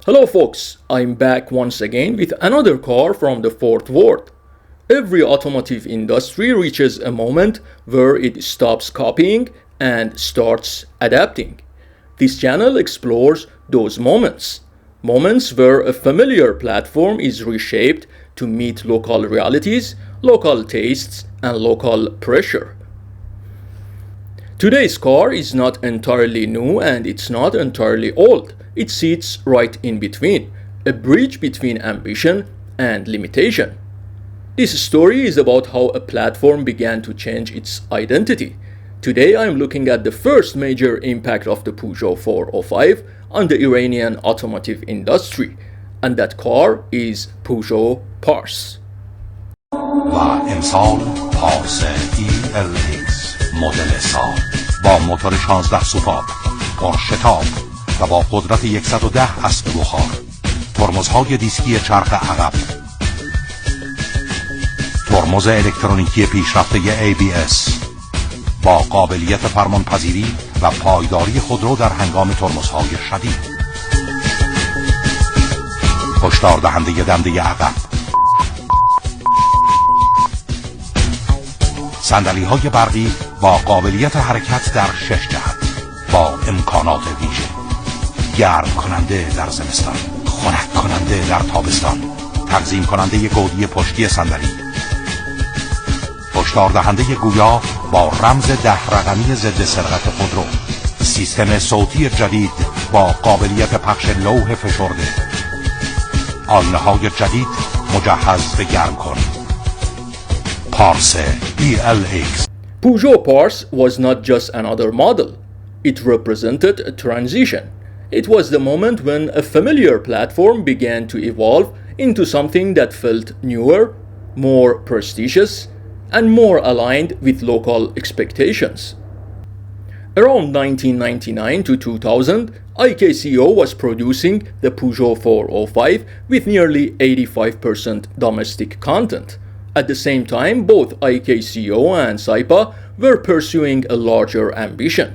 Hello folks, I'm back once again with another car from the fourth world. Every automotive industry reaches a moment where it stops copying and starts adapting. This channel explores those moments. Moments where a familiar platform is reshaped to meet local realities, local tastes, and local pressure. Today's car is not entirely new and it's not entirely old. It sits right in between, a bridge between ambition and limitation. This story is about how a platform began to change its identity. Today I'm looking at the first major impact of the Peugeot 405 on the Iranian automotive industry, and that car is Peugeot Pars. و امسال پارس ELX مدل سال با موتور 16 سوپاپ پرشتاب و با قدرت 110 اسب بخار، ترمزهای دیسکی چرخ عقب، ترمز الکترونیکی پیشرفته ABS با قابلیت فرمانپذیری و پایداری خودرو در هنگام ترمزهای شدید، هشدار دهنده دنده عقب، صندلی‌های برقی با قابلیت حرکت در 6 جهت با امکانات ویژه، گرم کننده در زمستان، خنک کننده در تابستان، تنظیم کننده گودی پشتی صندلی، هشدار دهنده گویا با رمز 10 رقمی ضد سرقت خودرو، سیستم صوتی جدید با قابلیت پخش لوح فشرده، آینه‌های جدید مجهز به گرم کن. Pars ELX. Peugeot Pars was not just another model. It represented a transition. It was the moment when a familiar platform began to evolve into something that felt newer, more prestigious, and more aligned with local expectations. Around 1999 to 2000, IKCO was producing the Peugeot 405 with nearly 85% domestic content. At the same time, both IKCO and SAIPA were pursuing a larger ambition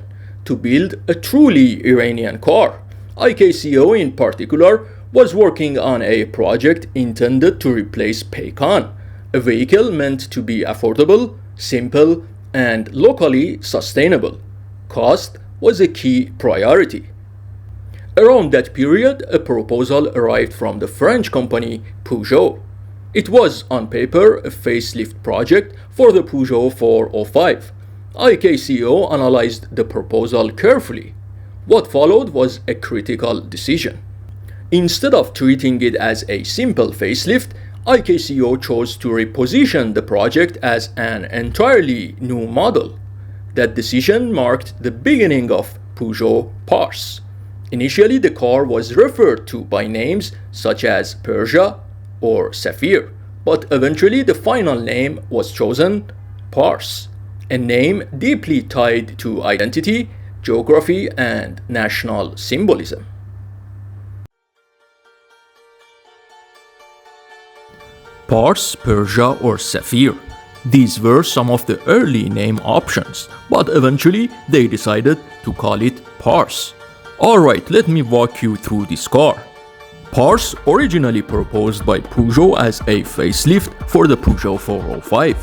to build a truly Iranian car. IKCO in particular was working on a project intended to replace Paycon, a vehicle meant to be affordable, simple, and locally sustainable. Cost was a key priority. Around that period, a proposal arrived from the French company Peugeot. It was, on paper, a facelift project for the Peugeot 405. IKCO analyzed the proposal carefully. What followed was a critical decision. Instead of treating it as a simple facelift, IKCO chose to reposition the project as an entirely new model. That decision marked the beginning of Peugeot Pars. Initially, the car was referred to by names such as Persia or Sapphire, but eventually the final name was chosen Pars, a name deeply tied to identity, geography, and national symbolism. Pars, Persia, or Sapphire. These were some of the early name options, but eventually they decided to call it Pars. Alright, let me walk you through this car. Pars, originally proposed by Peugeot as a facelift for the Peugeot 405.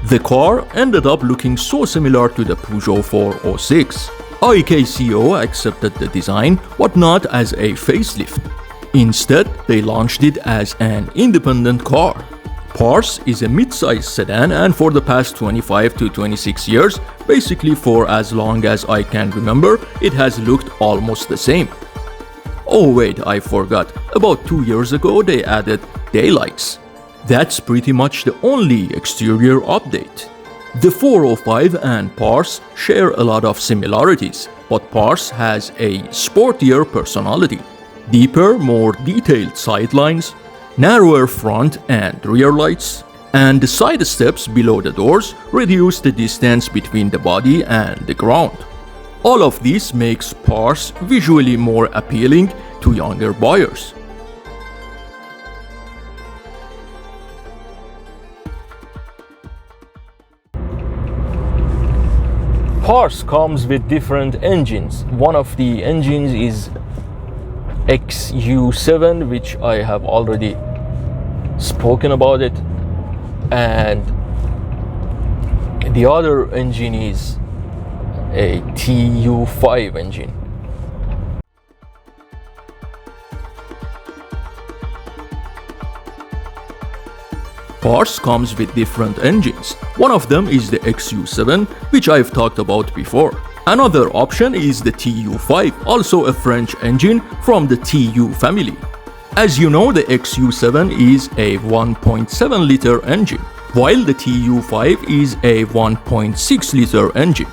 The car ended up looking so similar to the Peugeot 406. IKCO accepted the design, but not as a facelift. Instead, they launched it as an independent car. Pars is a mid-size sedan, and for the past 25 to 26 years, basically for as long as I can remember, it has looked almost the same. Oh wait, I forgot. About 2 years ago they added daylights. That's pretty much the only exterior update. The 405 and Pars share a lot of similarities, but Pars has a sportier personality. Deeper, more detailed sidelines, narrower front and rear lights, and the side steps below the doors reduce the distance between the body and the ground. All of this makes Pars visually more appealing to younger buyers. Pars comes with different engines. One of the engines is XU7, which I have already spoken about it, and the other engine is a TU5 engine. Pars comes with different engines. One of them is the XU7, which I've talked about before. Another option is the TU5, also a French engine from the TU family. As you know, the XU7 is a 1.7 liter engine, while the TU5 is a 1.6 liter engine.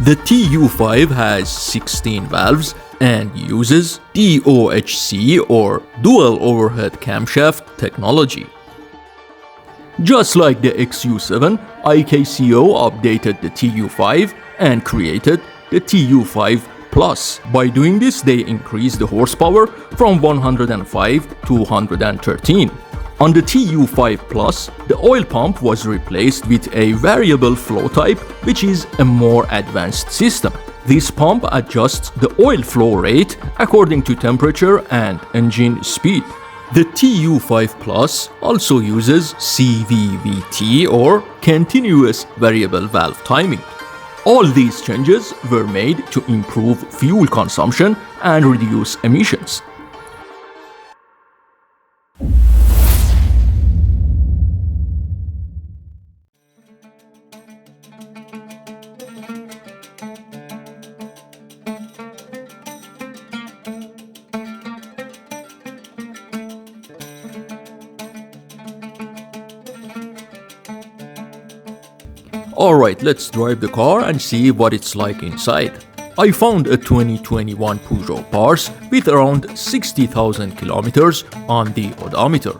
The TU5 has 16 valves and uses DOHC or dual overhead camshaft technology. Just like the XU7, IKCO updated the TU5 and created the TU5 Plus. By doing this, they increased the horsepower from 105 to 113. On the TU5 Plus, the oil pump was replaced with a variable flow type, which is a more advanced system. This pump adjusts the oil flow rate according to temperature and engine speed. The TU5 Plus also uses CVVT or continuous variable valve timing. All these changes were made to improve fuel consumption and reduce emissions. Alright, let's drive the car and see what it's like inside. I found a 2021 Peugeot Pars with around 60,000 kilometers on the odometer.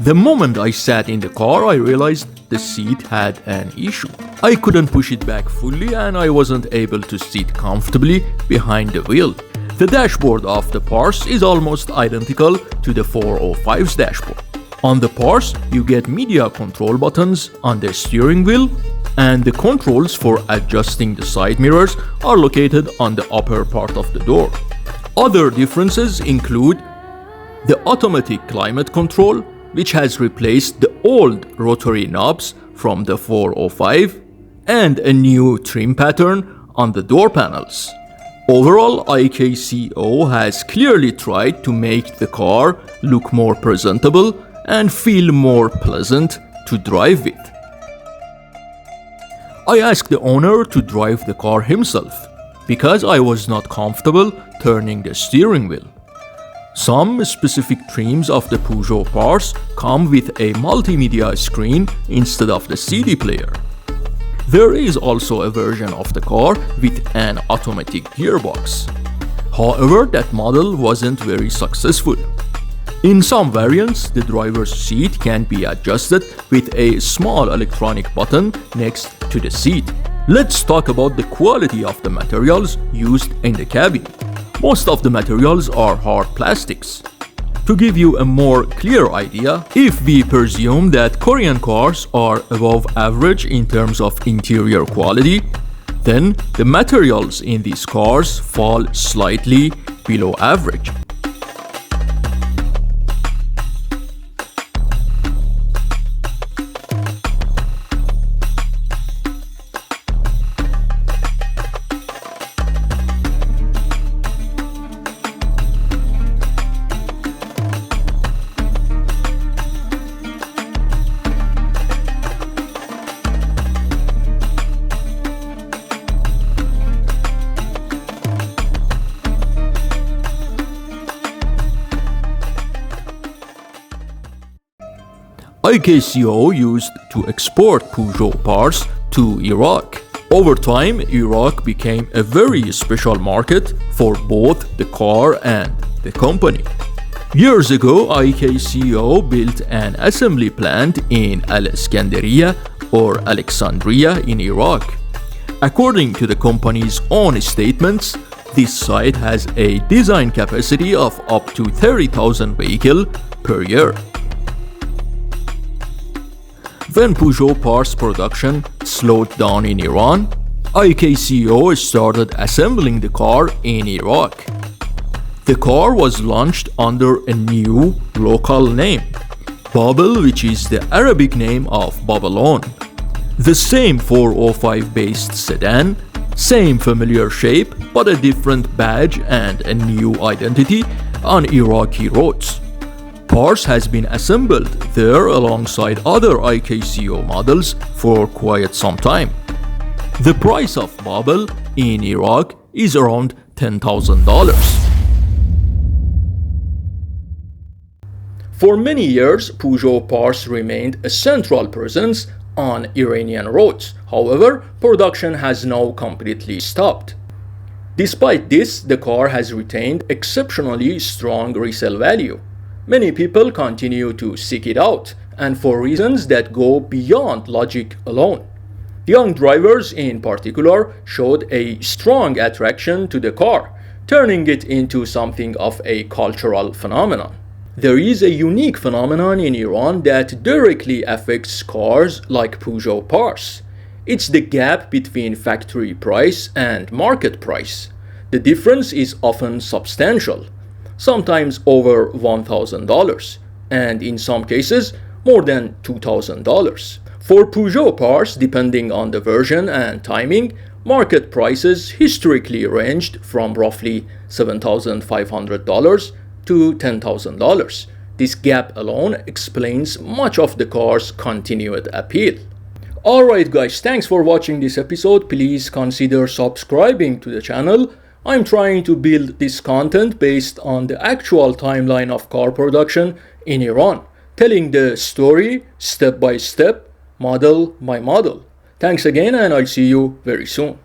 The moment I sat in the car, I realized the seat had an issue. I couldn't push it back fully and I wasn't able to sit comfortably behind the wheel. The dashboard of the Pars is almost identical to the 405's dashboard. On the Pars, you get media control buttons on the steering wheel, and the controls for adjusting the side mirrors are located on the upper part of the door. Other differences include the automatic climate control, which has replaced the old rotary knobs from the 405, and a new trim pattern on the door panels. Overall, IKCO has clearly tried to make the car look more presentable and feel more pleasant to drive with. I asked the owner to drive the car himself because I was not comfortable turning the steering wheel. Some specific trims of the Peugeot Pars come with a multimedia screen instead of the CD player. There is also a version of the car with an automatic gearbox. However, that model wasn't very successful. In some variants, the driver's seat can be adjusted with a small electronic button next to the seat. Let's talk about the quality of the materials used in the cabin. Most of the materials are hard plastics. To give you a more clear idea, if we presume that Korean cars are above average in terms of interior quality, then the materials in these cars fall slightly below average. IKCO used to export Peugeot Pars to Iraq. Over time, Iraq became a very special market for both the car and the company. Years ago, IKCO built an assembly plant in Al-Iskandariya or Alexandria in Iraq. According to the company's own statements, this site has a design capacity of up to 30,000 vehicles per year. When Peugeot Pars production slowed down in Iran, IKCO started assembling the car in Iraq. The car was launched under a new local name, Babel, which is the Arabic name of Babylon. The same 405 based sedan, same familiar shape, but a different badge and a new identity on Iraqi roads. Pars has been assembled there alongside other IKCO models for quite some time. The price of Babel in Iraq is around $10,000. For many years, Peugeot Pars remained a central presence on Iranian roads. However, production has now completely stopped. Despite this, the car has retained exceptionally strong resale value. Many people continue to seek it out, and for reasons that go beyond logic alone. Young drivers in particular showed a strong attraction to the car, turning it into something of a cultural phenomenon. There is a unique phenomenon in Iran that directly affects cars like Peugeot Pars. It's the gap between factory price and market price. The difference is often substantial, sometimes over $1,000, and in some cases more than $2,000. For Peugeot Pars, depending on the version and timing, market prices historically ranged from roughly $7,500 to $10,000. This gap alone explains much of the car's continued appeal. Alright guys, thanks for watching this episode. Please consider subscribing to the channel. I'm trying to build this content based on the actual timeline of car production in Iran, telling the story step by step, model by model. Thanks again, and I'll see you very soon.